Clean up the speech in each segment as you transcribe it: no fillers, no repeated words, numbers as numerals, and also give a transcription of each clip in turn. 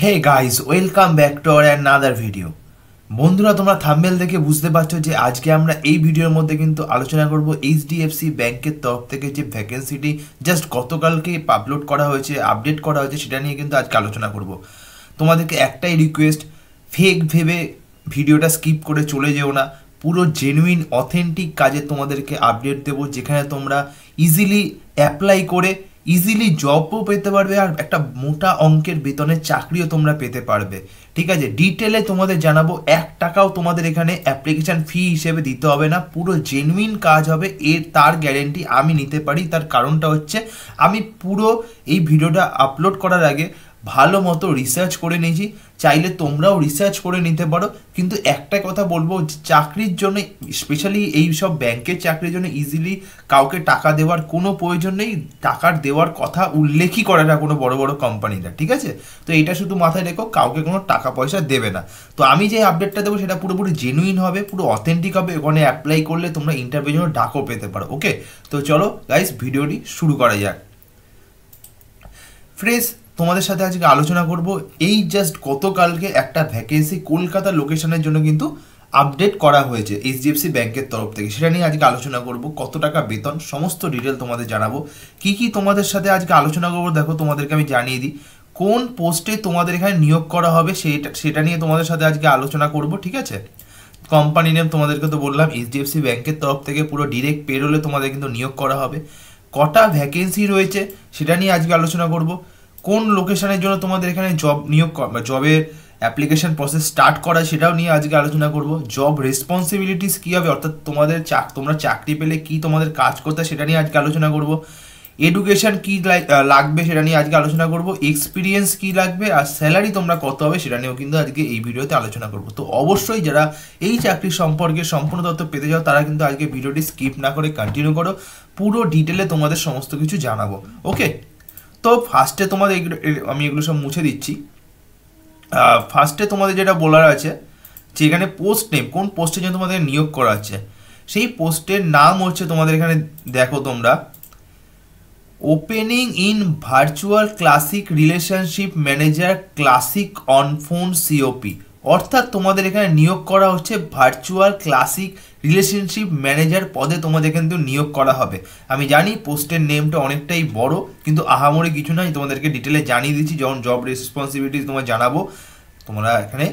Hey guys, welcome back to our another video. বন্ধুরা, তোমরা thumbnail দেখে বুঝতে পারছো যে আজকে আমরা এই ভিডিওর মধ্যে কিন্তু আলোচনা করব এইচডিএফসি ব্যাংকের তরফ থেকে যে ভ্যাকেন্সিটি জাস্ট গতকালকে আপলোড করা হয়েছে, আপডেট করা হয়েছে, সেটা নিয়ে কিন্তু আজকে আলোচনা করব। তোমাদেরকে একটাই রিকোয়েস্ট, ফেক ভেবে ভিডিওটা স্কিপ করে চলে যেও না। পুরো জেনুইন অথেন্টিক কাজে তোমাদেরকে আপডেট দেবো, যেখানে তোমরা ইজিলি অ্যাপ্লাই করে ইজিলি জবও পেতে পারবে আর একটা মোটা অঙ্কের বেতনের চাকরিও তোমরা পেতে পারবে। ঠিক আছে, ডিটেলে তোমাদের জানাবো। 1 টাকাও তোমাদের এখানে অ্যাপ্লিকেশান ফি হিসেবে দিতে হবে না, পুরো জেনুইন কাজ হবে, তার গ্যারেন্টি আমি নিতে পারি। তার কারণটা হচ্ছে আমি পুরো এই ভিডিওটা আপলোড করার আগে ভালো মতো রিসার্চ করে নিয়েছি। চাইলে তোমরাও রিসার্চ করে নিতে পারো, কিন্তু একটা কথা বলবো, চাকরির জন্য, স্পেশালি এই সব ব্যাংকের চাকরির জন্য ইজিলি কাউকে টাকা দেওয়ার কোনো প্রয়োজন নেই। টাকার দেওয়ার কথা উল্লেখই করে না কোনো বড় বড় কোম্পানিরা। ঠিক আছে, তো এটা শুধু মাথায় রেখো, কাউকে কোনো টাকা পয়সা দেবে না। তো আমি যে আপডেটটা দেবো সেটা পুরোপুরি জেনুইন হবে, পুরো অথেন্টিক হবে। ওখানে অ্যাপ্লাই করলে তোমরা ইন্টারভিউর জন্য ডাকও পেতে পারো। ওকে, তো চলো গাইস, ভিডিওটি শুরু করা যাক। ফ্রেন্ডস, তোমাদের সাথে আজকে আলোচনা করব এই জাস্ট গতকালকে একটা ভ্যাকেন্সি কলকাতা লোকেশনের জন্য কিন্তু আপডেট করা হয়েছে এইচডিএফসি ব্যাংকের তরফ থেকে। সেটা নিয়ে আজকে আলোচনা করব, কত টাকা বেতন, সমস্ত ডিটেল তোমাদের জানাবো। কি কি তোমাদের সাথে আজকে আলোচনা করবো দেখো, তোমাদেরকে আমি জানিয়ে দিই কোন পোস্টে তোমাদের এখানে নিয়োগ করা হবে সেটা নিয়ে তোমাদের সাথে আজকে আলোচনা করব। ঠিক আছে, কোম্পানি নেম তোমাদেরকে তো বললাম, এইচডিএফসি ব্যাংকের তরফ থেকে পুরো ডিরেক্ট পেরোলে তোমাদের কিন্তু নিয়োগ করা হবে। কটা ভ্যাকেন্সি রয়েছে সেটা নিয়ে আজকে আলোচনা করব। কোন লোকেশনের জন্য তোমাদের এখানে জবের অ্যাপ্লিকেশন প্রসেস স্টার্ট করা, সেটাও নিয়ে আজকে আলোচনা করব। জব রেসপন্সিবিলিটিস কী হবে, অর্থাৎ তোমরা চাকরি পেলে কি তোমাদের কাজ করতে, সেটা নিয়ে আজকে আলোচনা করব। এডুকেশন কি লাগবে সেটা নিয়ে আজকে আলোচনা করব। এক্সপিরিয়েন্স কি লাগবে আর স্যালারি তোমরা কত হবে সেটা নিয়েও কিন্তু আজকে এই ভিডিওতে আলোচনা করব। তো অবশ্যই যারা এই চাকরি সম্পর্কে সম্পূর্ণ তথ্য পেতে যাও, তারা কিন্তু আজকে ভিডিওটি স্কিপ না করে কন্টিনিউ করো, পুরো ডিটেলে তোমাদের সমস্ত কিছু জানাবো। ওকে, তো ফার্স্টে তোমাদের আমি এগুলো সব মুছে দিচ্ছি। ফার্স্টে তোমাদের যেটা বলার আছে, যে এখানে পোস্ট নেম, কোন পোস্টের জন্য তোমাদের নিয়োগ করা আছে, সেই পোস্টের নাম হচ্ছে তোমাদের এখানে দেখো তোমরা, opening in virtual classic relationship manager classic on phone COP. অর্থাৎ তোমাদের এখানে নিয়োগ করা হচ্ছে ভার্চুয়াল ক্লাসিক রিলেশনশিপ ম্যানেজার পদে তোমাদের কিন্তু নিয়োগ করা হবে। আমি জানি পোস্টের নেমটা অনেকটাই বড়, কিন্তু আহামরি কিছু নয়, তোমাদেরকে ডিটেলে জানিয়ে দিচ্ছি। যখন জব রেসপন্সিবিলিটিস তোমার জানাবো, তোমরা এখানে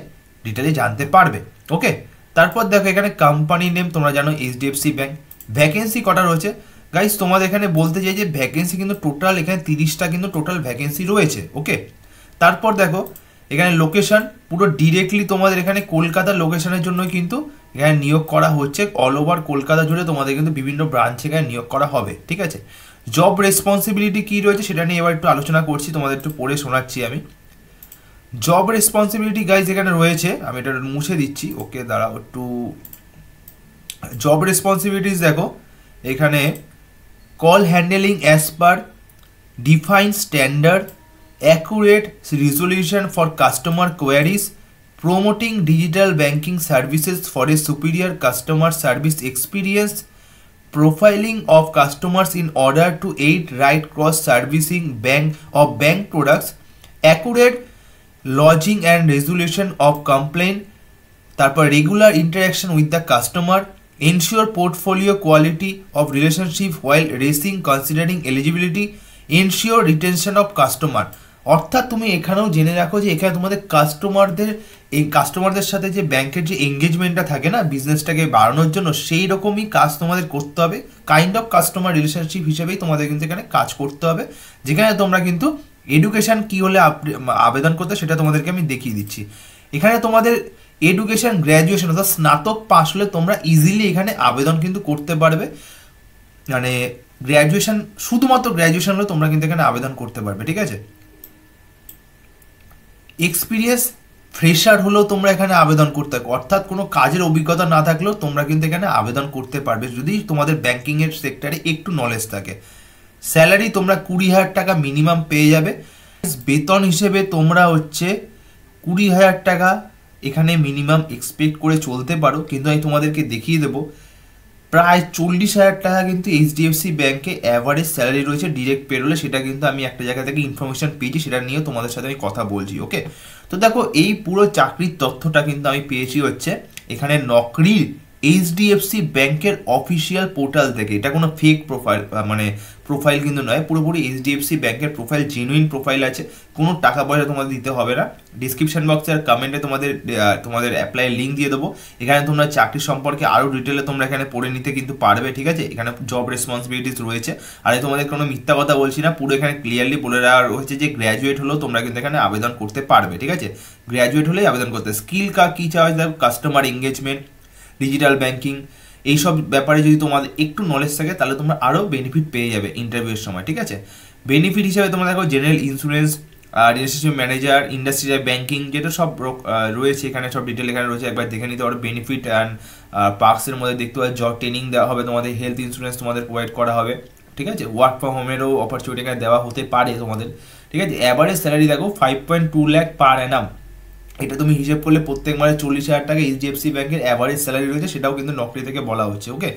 ডিটেলে জানতে পারবে। ওকে, তারপর দেখো এখানে কোম্পানি নেম, তোমরা জানো এইচডিএফসি ব্যাংক। ভ্যাকেন্সি কটা রয়েছে গাইস, তোমাদের এখানে বলতে চাই যে ভ্যাকেন্সি কিন্তু টোটাল এখানে 30টা কিন্তু টোটাল ভ্যাকেন্সি রয়েছে। ওকে, তারপর দেখো এখানে লোকেশন, পুরো ডিরেক্টলি তোমাদের এখানে কলকাতা লোকেশনের জন্য কিন্তু এখানে নিয়োগ করা হচ্ছে। অল ওভার কলকাতা জুড়ে তোমাদের কিন্তু বিভিন্ন ব্রাঞ্চে এখানে নিয়োগ করা হবে। ঠিক আছে, জব রেসপন্সিবিলিটি কী রয়েছে সেটা নিয়ে এবার একটু আলোচনা করছি, তোমাদের একটু পড়ে শোনাচ্ছি আমি। জব রেসপন্সিবিলিটি গাইজ এখানে রয়েছে, আমি এটা মুছে দিচ্ছি। ওকে, দাঁড়াও একটু। জব রেসপন্সিবিলিটিস দেখো এখানে, call handling as per defined standard, accurate resolution for customer queries, promoting digital banking services for a superior customer service experience, profiling of customers in order to aid right cross servicing bank products, accurate lodging and resolution of complaint, তারপর regular interaction with the customer, ensure portfolio quality of relationship while raising considering eligibility, ensure retention of customer। অর্থাৎ তুমি এখানেও জেনে রাখো যে এখানে তোমাদের কাস্টমারদের সাথে যে ব্যাংকের যে এঙ্গেজমেন্টটা থাকে না, বিজনেসটাকে বাড়ানোর জন্য, সেই রকমই কাজ তোমাদের করতে হবে। কাইন্ড অফ কাস্টমার রিলেশনশিপ হিসেবেই তোমাদের কিন্তু এখানে কাজ করতে হবে, যেখানে তোমরা কিন্তু এডুকেশন কী হলে আবেদন করতে সেটা তোমাদেরকে আমি দেখিয়ে দিচ্ছি। এখানে তোমাদের এডুকেশন গ্র্যাজুয়েশন অর্থাৎ স্নাতক পাস হলে তোমরা ইজিলি এখানে আবেদন কিন্তু করতে পারবে। মানে গ্র্যাজুয়েশন, শুধুমাত্র গ্র্যাজুয়েশন হলে তোমরা কিন্তু এখানে আবেদন করতে পারবে। ঠিক আছে, এক্সপিরিয়েন্স ফ্রেশার হলেও তোমরা এখানে আবেদন করতে পারবে, অর্থাৎ কোনো কাজের অভিজ্ঞতা না থাকলেও তোমরা কিন্তু এখানে আবেদন করতে পারবে যদি তোমাদের ব্যাংকিংয়ের সেক্টরে একটু নলেজ থাকে। স্যালারি তোমরা 20,000 টাকা মিনিমাম পেয়ে যাবে। বেতন হিসেবে তোমরা হচ্ছে 20,000 টাকা এখানে মিনিমাম এক্সপেক্ট করে চলতে পারো, কিন্তু আমি তোমাদেরকে দেখিয়ে দেবো প্রায় 40,000 টাকা কিন্তু এইচডিএফসি ব্যাংকে অ্যাভারেজ স্যালারি রয়েছে ডিরেক্ট পেরোলে। সেটা কিন্তু আমি একটা জায়গা থেকে ইনফরমেশন পেয়েছি, সেটা নিয়ে তোমাদের সাথে আমি কথা বলছি। ওকে, তো দেখো এই পুরো চাকরির তথ্যটা কিন্তু আমি পেয়েছি হচ্ছে এখানে নকরির এইচডিএফসি ব্যাংকের অফিসিয়াল পোর্টাল থেকে। এটা কোনো ফেক প্রোফাইল মানে প্রোফাইল কিন্তু নয়, পুরোপুরি এইচডিএফসি ব্যাংকের প্রোফাইল, জেনুইন প্রোফাইল আছে, কোনো টাকা পয়সা তোমাদের দিতে হবে না। ডিসক্রিপশন বক্সে আর কমেন্টে তোমাদের অ্যাপ্লাই লিঙ্ক দিয়ে দেবো। এখানে তোমরা চাকরি সম্পর্কে আরও ডিটেলে তোমরা এখানে পড়ে নিতে কিন্তু পারবে, ঠিক আছে। এখানে জব রেসপন্সিবিলিটিস রয়েছে, আর তোমাদের কোনো মিথ্যা কথা বলছি না, পুরো এখানে ক্লিয়ারলি বলে দেওয়া রয়েছে যে গ্র্যাজুয়েট হলেও তোমরা কিন্তু এখানে আবেদন করতে পারবে, ঠিক আছে। গ্র্যাজুয়েট হলেই আবেদন করতে। স্কিল কী চাওয়া হয়, কাস্টমার এঙ্গেজমেন্ট, ডিজিটাল ব্যাংকিং, এইসব ব্যাপারে যদি তোমাদের একটু নলেজ থাকে তাহলে তোমরা আরও বেনিফিট পেয়ে যাবে ইন্টারভিউয়ের সময়, ঠিক আছে। বেনিফিট হিসাবে তোমরা দেখো general insurance, relationship manager, industrial banking, যেটা সব রয়েছে এখানে, সব ডিটেল এখানে রয়েছে, একবার দেখে নিতে পারো। বেনিফিট অ্যান্ড পার্কসের মধ্যে দেখতে পাবে জব ট্রেনিং দেওয়া হবে তোমাদের, হেলথ ইন্স্যুরেন্স তোমাদের প্রোভাইড করা হবে, ঠিক আছে। ওয়ার্ক ফ্রম হোমেরও অপরচুনিটি এখানে দেওয়া হতে পারে তোমাদের, ঠিক আছে। অ্যাভারেজ স্যালারি দেখো 5.2 লাখ পার অ্যানাম। এটা তুমি হিসেব করলে প্রত্যেক মাসে 40,000 টাকা এইচডিএফসি ব্যাংকের অ্যাভারেজ স্যালারি রয়েছে, সেটাও কিন্তু নকরি থেকে বলা হচ্ছে। ওকে,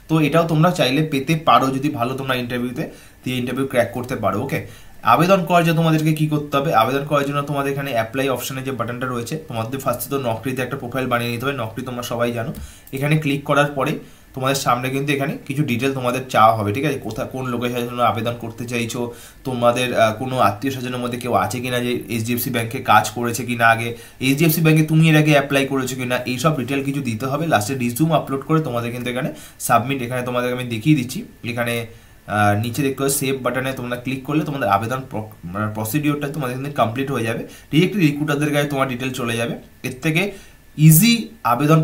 তো এটাও তোমরা চাইলে পেতে পারো যদি ভালো তোমরা ইন্টারভিউতে দিয়ে ইন্টারভিউ ক্র্যাক করতে পারো। ওকে, আবেদন করার জন্য তোমাদেরকে কি করতে হবে? আবেদন করার জন্য তোমাদের এখানে অ্যাপ্লাই অপশানে যে বাটনটা রয়েছে, তোমাদের ফার্স্টে তো নকরিতে একটা প্রোফাইল বানিয়ে নিতে হবে। নকরি তোমরা সবাই জানো। এখানে ক্লিক করার পরে তোমাদের সামনে কিন্তু এখানে কিছু ডিটেল তোমাদের চাওয়া হবে, ঠিক আছে। কোন লোকেশনের জন্য আবেদন করতে চাইছো, তোমাদের কোনো আত্মীয় স্বজনের মধ্যে কেউ আছে কিনা যে এইচডিএফসি ব্যাংকে কাজ করেছে কিনা আগে, এইচডিএফসি ব্যাংকে তুমি এর আগে অ্যাপ্লাই করেছো কিনা, এইসব ডিটেল কিছু দিতে হবে। লাস্টে রিজিউম আপলোড করে তোমাদের কিন্তু এখানে সাবমিট, এখানে তোমাদের আমি দেখিয়ে দিচ্ছি। এখানে নিচে দেখতে হবে সেভ বাটনে তোমরা ক্লিক করলে তোমাদের আবেদন প্রসিডিওরটা তোমাদের কিন্তু কমপ্লিট হয়ে যাবে। ডিরেক্টলি রিক্রুটারদের কাছে তোমার ডিটেল চলে যাবে। এর থেকে ইজি আবেদন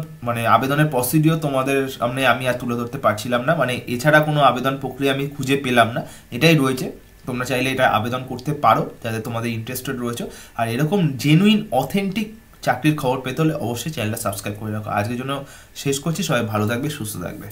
আবেদনের প্রসিডিওর তোমাদের সামনে আমি আর তুলে ধরতে পারছিলাম না, এছাড়া কোনো আবেদন প্রক্রিয়া আমি খুঁজে পেলাম না, এটাই রয়েছে। তোমরা চাইলে এটা আবেদন করতে পারো যাতে তোমাদের ইন্টারেস্টেড রয়েছে। আর এরকম জেনুইন অথেন্টিক চাকরির খবর পেতে হলে অবশ্যই চ্যানেলটা সাবস্ক্রাইব করে রাখো। আজকের জন্য শেষ করছি, সবাই ভালো থাকবে, সুস্থ থাকবে।